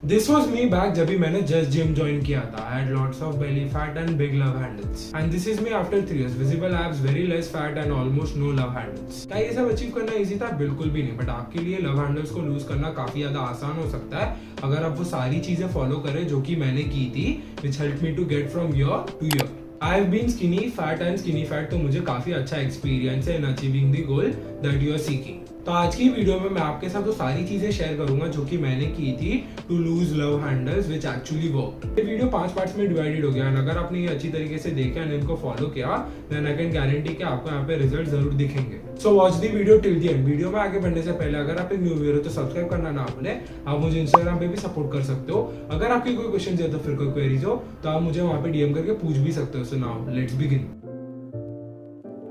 This was me back जब भी मैंने जस्ट जिम ज्वाइन किया था. I had lots of belly fat and big love handles. And this is me after 3 years. Visible abs, very less fat and almost no love handles. क्या ये सब achieve करना easy था? बिल्कुल भी नहीं. बट आपके लिए लव हैंडल्स को लूज करना काफी ज्यादा आसान हो सकता है अगर आप वो सारी चीजें फॉलो करें जो कि मैंने की थी, which helped me to get from year to year. I have been skinny fat and skinny fat, तो मुझे काफी अच्छा एक्सपीरियंस है in achieving the goal that you are seeking. तो आज की वीडियो में मैं आपके साथ वो सारी चीजें शेयर करूंगा जो कि मैंने की थी to lose love handles which actually worked. ये वीडियो 5 पार्ट्स में डिवाइडेड हो गया. अगर आपने ये अच्छी तरीके से देखा एंड इनको फॉलो किया देन आई कैन गारंटी कि आपको यहाँ पे रिजल्ट जरूर दिखेंगे. So watch the video till the end. Video में आगे बढ़ने से पहले अगर आप एक न्यू व्यूअर हो तो सब्सक्राइब करना ना भूलें. आप मुझे इंस्टाग्राम पे भी सपोर्ट कर सकते हो. अगर आपकी कोई क्वेश्चन है तो फिर कोई क्वेरीज हो तो आप मुझे वहाँ पे डीएम करके पूछ भी सकते हो. So now let's begin.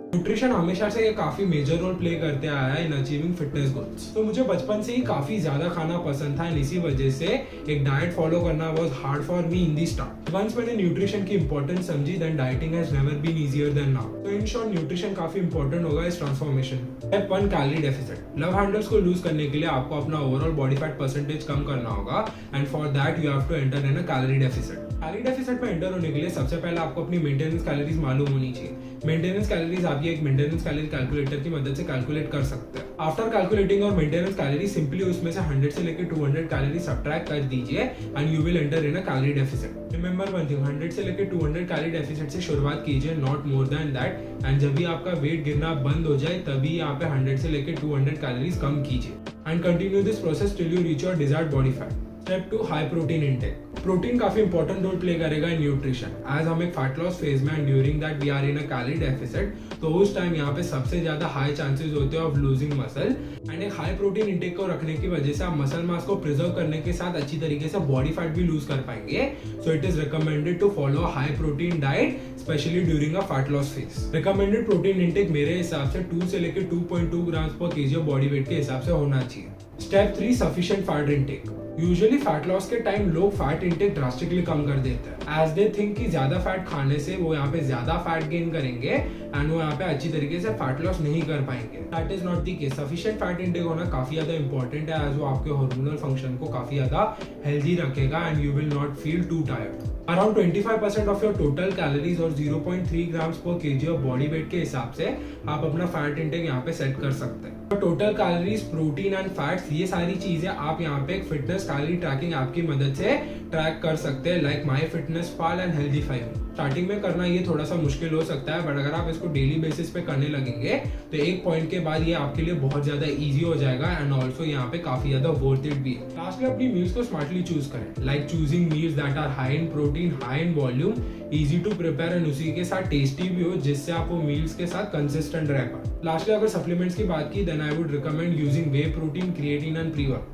Nutrition हमेशा से ये काफी मेजर रोल प्ले करते आया है इन अचीविंग फिटनेस गोल्स. तो मुझे बचपन से ही काफी ज्यादा खाना पसंद था एंड इसी वजह से एक डाइट फॉलो करना was hard for me in the start. Once मैंने न्यूट्रिशन की इंपॉर्टेंस समझी then dieting has never been easier than now. तो इन शॉर्ट न्यूट्रिशन काफी इंपॉर्टेंट होगा इस transformation. Step 1 calorie deficit. Love handles को लूज करने के लिए आपको अपना ओवरऑल बॉडी फैट परसेंटेज कम करना होगा and for that you have to enter in a calorie deficit. Calorie deficit में एंटर होने के लिए सबसे पहले आपको अपनी मेंटेनेंस कैलोरीज मालूम होनी चाहिए. मेंटेनेंस कैलोरीज आपकी एक मेंटेनेंस कैलोरी कैलकुलेटर की मदद से कैलकुलेट कर सकते हैं. आफ्टर कैलकुलेटिंग और मेंटेनेंस कैलोरी सिंपली उसमें से 100 से लेकर 200 कैलोरी सब्ट्रैक्ट कर दीजिए and you will enter in a calorie deficit. Remember one thing, 100 से लेकर 200 कैलोरी डेफिसिट से शुरुआत कीजिए, not more than that. And जब भी आपका वेट गिरना बंद हो जाए तभी यहाँ पे 100 से लेकर 200 कैलोरीज कम कीजिए and continue this process till you reach your desired body fat. Step 2 high protein intake. Protein काफी इंपॉर्टेंट रोल प्ले करेगा इन न्यूट्रिशन. एज हम एक फैट लॉस फेज में and during that we are in a calorie deficit, तो उस time यहाँ पे सबसे ज्यादा हाई चांसेस होते हैं ऑफ लूजिंग मसल. एंड एक हाई प्रोटीन इंटेक को रखने की वजह से आप मसल मास को प्रिजर्व करने के साथ अच्छी तरीके से बॉडी फैट भी लूज कर पाएंगे. So it is recommended to follow high protein diet specially during a fat loss phase. Recommended protein intake मेरे हिसाब से 2 से लेकर 2.2 ग्राम्स पर केजी ऑफ बॉडी वेट के हिसाब से होना चाहिए. Step 3 sufficient fat intake. Usually fat loss के टाइम लोग फैट इंटेक ड्रास्टिकली कम कर देते हैं एज दे थिंक कि ज्यादा फैट खाने से वो यहाँ पे ज्यादा फैट गेन करेंगे एंड वो यहाँ पे अच्छी तरीके से फैट लॉस नहीं कर पाएंगे. That is not the case. Sufficient fat intake होना काफी ज्यादा इंपॉर्टेंट है एज वो आपके हार्मोनल फंक्शन को काफी ज्यादा हेल्दी रखेगा and you will not feel to tired. Around 25% of your total calories और 0.3 ग्राम्स पर केजी ऑफ बॉडी वेट के हिसाब से आप अपना फैट इंटेक यहाँ पे सेट कर सकते हैं. तो total calories, protein and fats, ये सारी चीजें आप यहाँ पे एक फिटनेस कैलोरी ट्रैकिंग ऐप की मदद से ट्रैक कर सकते हैं like my fitness Pal and healthify. Starting में करना ये थोड़ा सा मुश्किल हो सकता है बट अगर आप इसको डेली बेसिस पे करने लगेंगे तो एक पॉइंट के बाद ये आपके लिए बहुत ज्यादा इजी हो जाएगा एंड ऑल्सो यहाँ पे काफी ज्यादा वर्थ इट भी है. लास्टली अपनी मील्स को स्मार्टली चूज करें like choosing meals that are high in protein, high in volume, easy to prepare and उसी के साथ टेस्टी भी हो जिससे आप वो मील्स के साथ कंसिस्टेंट रह पाए. लास्टली अगर सप्लीमेंट्स की बात की then I would recommend using whey protein, creatine and pre work.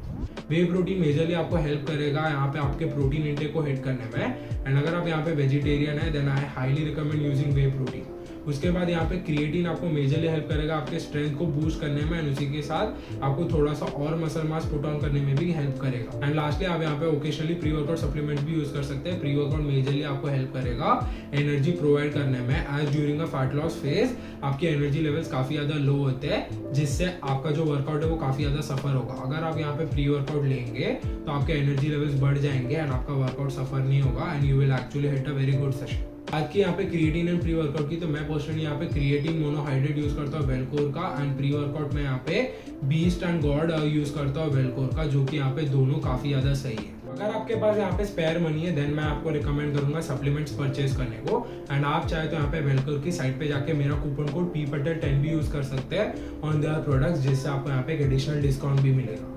Whey protein majorly आपको हेल्प करेगा यहाँ पे आपके प्रोटीन इंटेक को हिट करने में एंड अगर आप यहाँ पे वेजिटेरियन है then I highly recommend using whey protein. उसके बाद यहाँ पे क्रिएटिन आपको मेजरली हेल्प करेगा आपके स्ट्रेंथ को बूस्ट करने में एंड उसी के साथ आपको थोड़ा सा और मसल मास पुट ऑन करने में भी हेल्प करेगा. एंड लास्टली आप यहाँ पे ओकेशनली प्री वर्कआउट सप्लीमेंट्स भी यूज कर सकते हैं. प्री वर्कआउट मेजरली आपको हेल्प करेगा एनर्जी प्रोवाइड करने में as during a fat loss phase आपके एनर्जी लेवल्स काफी ज्यादा लो होते हैं जिससे आपका जो वर्कआउट है वो काफी ज्यादा सफर होगा. अगर आप यहाँ पे प्री वर्कआउट लेंगे तो आपके एनर्जी लेवल्स बढ़ जाएंगे एंड आपका वर्कआउट सफर नहीं होगा and you will actually hit a very good session. आज की यहाँ पे क्रिएटिन एंड प्री वर्कआउट की, तो मैं पर्सनली यहाँ पे क्रिएटिन मोनोहाइड्रेट यूज करता हूँ वेलकोर का एंड प्री वर्कआउट में यहाँ पे बीस्ट एंड गॉड यूज करता हूँ वेलकोर का, जो कि यहाँ पे दोनों काफी ज्यादा सही है. अगर आपके पास यहाँ पे स्पेयर मनी है देन मैं आपको रिकमेंड करूंगा सप्लीमेंट्स परचेज करने को एंड आप चाहे तो यहाँ पे वेलकोर की साइट पे जाके मेरा कूपन कोड PPatel10 भी यूज कर सकते हैं ऑन देयर प्रोडक्ट्स जिससे आपको यहाँ पे एक एडिशनल डिस्काउंट भी मिलेगा.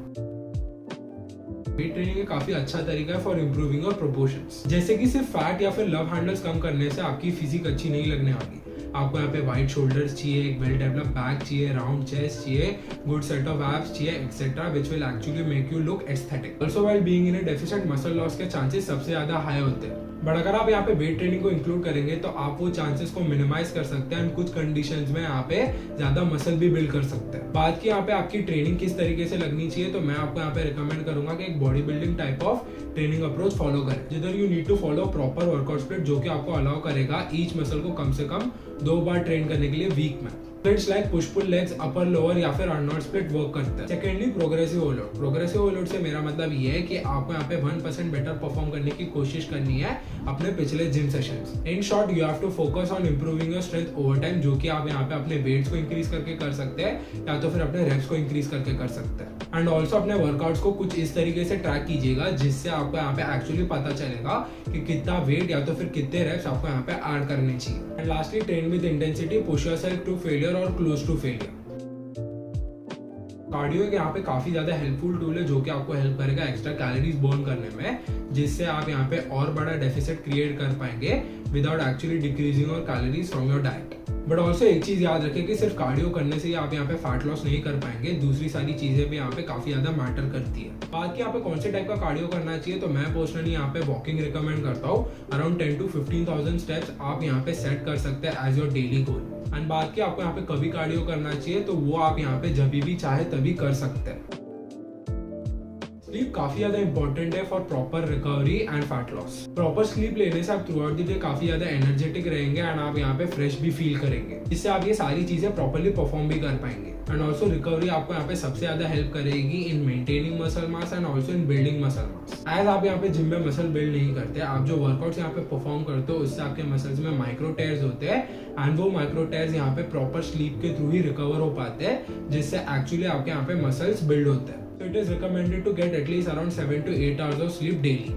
वेट ट्रेनिंग एक काफी अच्छा तरीका है फॉर इंप्रूविंग योर प्रोपोर्शंस. जैसे कि सिर्फ फैट या फिर लव हैंडल्स कम करने से आपकी फिजिक अच्छी नहीं लगने वाली. आपको यहाँ पे वाइड शोल्डर्स चाहिए, एक वेल डेवलप बैक चाहिए, राउंड चेस्ट चाहिए, गुड सेट ऑफ एब्स चाहिए etcetera which will actually make you look aesthetic. Also while being in a deficient muscle loss के चांसेस सबसे ज्यादा हाई होते हैं बट अगर आप यहाँ पे वेट ट्रेनिंग को इंक्लूड करेंगे तो आप वो चांसेस को मिनिमाइज कर सकते हैं एंड कुछ कंडीशंस में यहाँ पे ज्यादा मसल भी बिल्ड कर सकते हैं. बात की यहाँ पे आपकी ट्रेनिंग किस तरीके से लगनी चाहिए तो मैं आपको यहाँ पे रिकमेंड करूंगा कि एक body building type of training approach follow करें, जिधर you need to follow proper workout split जो कि आपको अलाउ करेगा ईच मसल को कम से कम 2 बार ट्रेन करने के लिए वीक में। Splits like push pull legs, upper lower या फिर अर्नॉल्ड स्प्लिट वर्क करता है। Secondly progressive overload. Progressive overload से मेरा मतलब ये है कि आपको यहाँ पे 1% बेटर परफॉर्म करने की कोशिश करनी है अपने पिछले gym sessions. In short you have to focus on improving your strength over time, जो कि आप यहाँ पे अपने वेट्स को इंक्रीज करके कर सकते हैं या तो फिर अपने रेप्स को इंक्रीज करके कर सकते हैं। एंड ऑल्सो अपने वर्कआउट्स को कुछ इस तरीके से ट्रैक कीजिएगा जिससे आपको यहाँ पे एक्चुअली पता चलेगा कि कितना वेट या तो फिर कितने रेप्स आपको यहाँ पे ऐड करने चाहिए। And lastly train with intensity, push yourself to failure और क्लोज टू फेलियर। कार्डियो के यहाँ पे काफी ज्यादा हेल्पफुल टूल है जो कि आपको हेल्प करेगा एक्स्ट्रा कैलोरीज बर्न करने में, जिससे आप यहाँ पे और बड़ा डेफिसिट क्रिएट कर पाएंगे without actually decreasing your calories from your diet. But also एक चीज याद रखें कि सिर्फ कार्डियो करने से ही आप यहाँ पे फैट लॉस नहीं कर पाएंगे, दूसरी सारी चीजें भी यहाँ पे काफी ज्यादा मैटर करती है। बात की यहाँ पे कौन से टाइप का कार्डियो करना चाहिए, तो मैं पर्सनली यहाँ पे वॉकिंग रिकमेंड करता हूँ। अराउंड 10 to 15,000 स्टेप्स आप यहाँ पे सेट कर सकते हैं as your daily goal. And बात की आपको यहाँ पे कभी कार्डियो करना चाहिए, तो वो आप यहाँ पे जब भी चाहे तभी कर सकते हैं। स्लीप काफी ज्यादा इंपॉर्टेंट है for proper recovery and fat loss. Proper sleep लेने से आप थ्रू आउट द डे काफी ज्यादा एनर्जेटिक रहेंगे एंड आप यहाँ पे फ्रेश भी फील करेंगे, जिससे आप ये सारी चीजें प्रॉपर्ली परफॉर्म भी कर पाएंगे। एंड ऑल्सो रिकवरी आपको यहाँ पे सबसे ज्यादा हेल्प करेगी in maintaining muscle mass and also in building muscle mass. As आप यहाँ पे जिम में मसल बिल्ड नहीं करते, आप जो वर्कआउट्स यहाँ पे परफॉर्म करते हो उससे आपके मसल्स में माइक्रो टेयर्स होते हैं एंड वो माइक्रो टेयर्स यहाँ पे प्रॉपर स्लीप के थ्रू ही रिकवर हो पाते हैं, जिससे एक्चुअली आपके यहाँ पे मसल्स बिल्ड होते हैं। So it is recommended to get at least around 7 to 8 hours of sleep daily.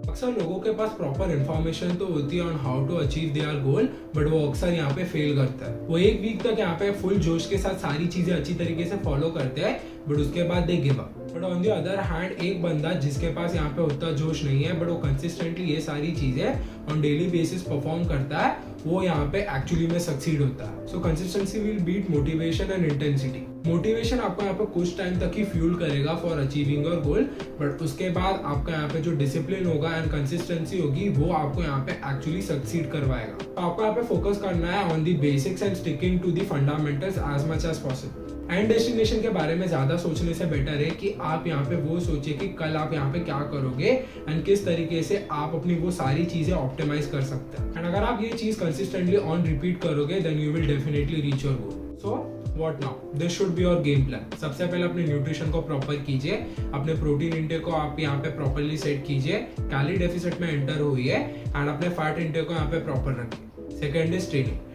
अक्सर लोगों के पास प्रॉपर इन्फॉर्मेशन तो होती है on how to achieve their goal, but वो अक्सर यहाँ पे फेल करता है। वो एक वीक तक यहाँ पे फुल जोश के साथ सारी चीजें अच्छी तरीके से फॉलो करते हैं, बट उसके बाद they give up. But on the other hand एक बंदा जिसके पास यहाँ पे उतना जोश नहीं है, बट वो कंसिस्टेंटली ये सारी चीजें ऑन डेली बेसिस परफॉर्म करता है, वो यहाँ पे एक्चुअली में सक्सीड होता है। So consistency will beat motivation and intensity. Motivation आपको यहाँ पे कुछ टाइम तक ही फ्यूल करेगा for achieving your goal, but उसके बाद आपका यहाँ पे जो डिसिप्लिन होगा एंड कंसिस्टेंसी होगी वो आपको यहाँ पे एक्चुअली सक्सीड करवाएगा। तो आपको यहाँ पे फोकस करना है on the basics and sticking to the fundamentals as much as possible. And destination के बारे में ज्यादा सोचने से बेटर है कि आप यहाँ पे वो सोचिए कि कल आप यहाँ पे क्या करोगे एंड किस तरीके से आप अपनी वो सारी चीजें ऑप्टिमाइज कर सकते हैं। एंड अगर आप ये चीज कंसिस्टेंटली ऑन रिपीट करोगे then you will definitely reach your goal. So what now, this should be your game plan. सबसे पहले अपने न्यूट्रिशन को प्रॉपर कीजिए, अपने प्रोटीन इंटेक को आप यहाँ पे प्रॉपरली सेट कीजिए, कैलोरी डेफिसिट में एंटर हुई है एंड अपने फैट इंटेक को यहाँ पे प्रॉपर रखिए। सेकेंड इज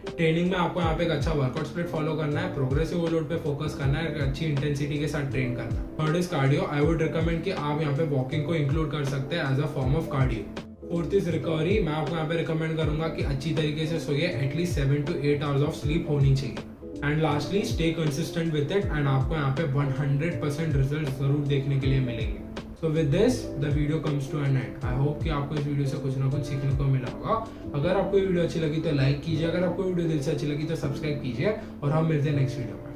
ट्रेनिंग में आपको यहाँ पे एक अच्छा वर्कआउट स्प्लिट फॉलो करना है, प्रोग्रेसिव ओवरलोड पे फोकस करना है, अच्छी इंटेंसिटी के साथ ट्रेन करना है। Third is cardio. I would recommend कि आप यहाँ पे वॉकिंग को इंक्लूड कर सकते हैं as a form of cardio. Fourth is recovery. मैं आपको यहाँ पे रिकमेंड करूंगा कि अच्छी तरीके से सोइए, at least 7 to 8 hours of sleep होनी चाहिए। And lastly stay consistent with it and आपको यहाँ पे 100% रिजल्ट जरूर देखने के लिए मिलेंगे। So with this, the video comes to an end. I hope कि आपको इस वीडियो से कुछ ना कुछ सीखने को मिला होगा। अगर आपको ये वीडियो अच्छी लगी तो लाइक कीजिए, अगर आपको वीडियो दिल से अच्छी लगी तो सब्सक्राइब कीजिए और हम मिलते हैं नेक्स्ट वीडियो में।